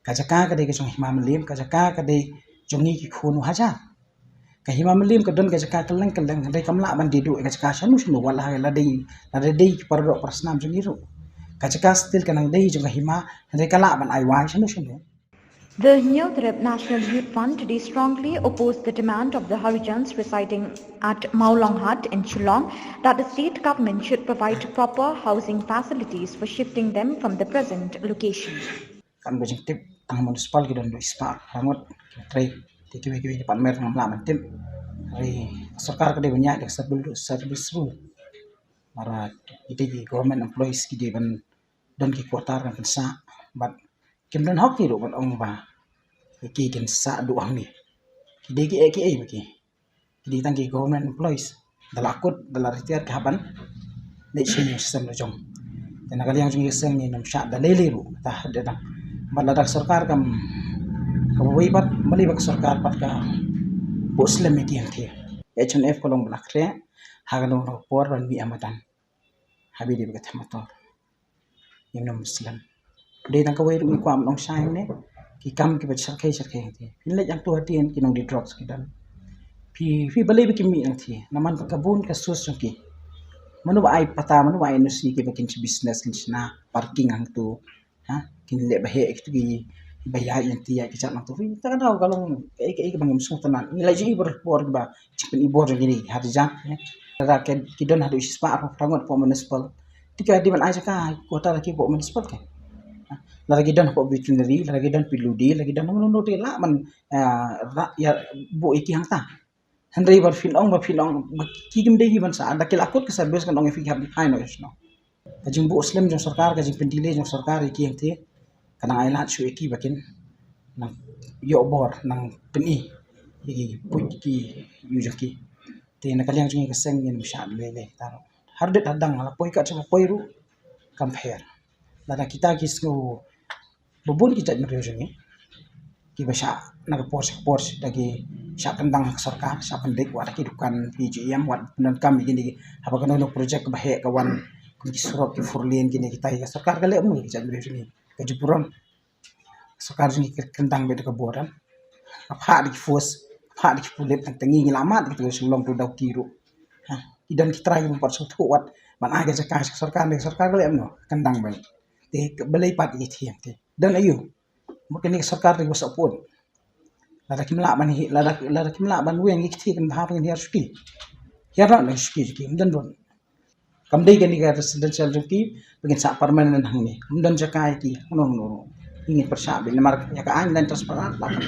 kajaka kadai ke jong hima melim kajaka kadai jongi ki khunu hajar ka hima melim ka don kajaka keleng dai kamla ban didu kajaka shanu wala la dai ki pardo prasnam jongi ru kajaka still kanang dai jong hima dai kala ban ai wai shanu. The New Trip National Youth Fund today strongly opposed the demand of the Harijans residing at Maulong Hut in Shillong that the state government should provide proper housing facilities for shifting them from the present location. Kan bojing tip tang municipal gidan do ispa rangot tre tikiwi depan mer ngam tim ri sarkar kade banyak dak service rule mara ite government employees ki ban don ki kuotar kan sa but kim don hok ki do ban ong ba ki kan sa do ang ni ki baki ki tang ki government employees dalakut dalar ka ban ne senior system lo jong dan kali yang jong system ni nam sha dalele ru ta dadang maladak sarkar kam kabuhi pat malibak sarkar pat ka muslim ki yang thi HNF kolong blakre hagano por ban bi amatan habi di bagat motor yang muslim de tang kawai ru ko am nong sai ne ki kam ki bachar khai thi pinle yang tu hati ki nong di drugs ki dan fi balai bi ki mi yang thi naman kabun ka sus ki manu ai pata manu ai nusi ki bakin business kin na parking ang tu ha kin le bahe ek tu ki bayar yang tiya ki chat nang tu ta kan raw kalong ke bangim sung tanan ni lai ji bor ba chipen ibor gini harjan ra ki don hadu ispa rangot po municipal tika di man aja ka kota lagi po municipal ka lagi don po veterinary lagi don piludi lagi don no te la man ya bu iki hang ta handai bar filong ki gim de ban sa ada akut ke service kan ong fi hab hai no no kajing bu muslim jong sarkar kajing pendile jong sarkar iki yang te kanang ai lat su iki bakin nang yo bor nang peni iki puj ki yujaki te na kalyang jong ka seng yen sha lele taro har det hadang la poi ka chama poi ru compare la kita kisgo bubun kita mer jong ki basha na pors dagi sya kendang sarkar sya pendek wa ki dukan PGM wat nan kam gini apa kana project bahe kawan ki surok ki furlien gini kita ya sarkar kale mu ki jadre sini ka jupuron sarkar jini kendang be ka boran apa di force apa di pulit tang tengi ngelamat gitu sebelum tu dau kiru ha idan kita rai mu parsu tuat man aga jaka sarkar kale mu kendang be te belai pat ki thiam te dan ayu mungkin sarkar ni wasap pun lada kimla ban wen ki thi kan bha kan hiar ski hiar na ski ki dan don kam dei kan ni residential ki begin sa permanent hang ni dan jakai ki no ingin persa bin mar ya ka an dan transparan la kan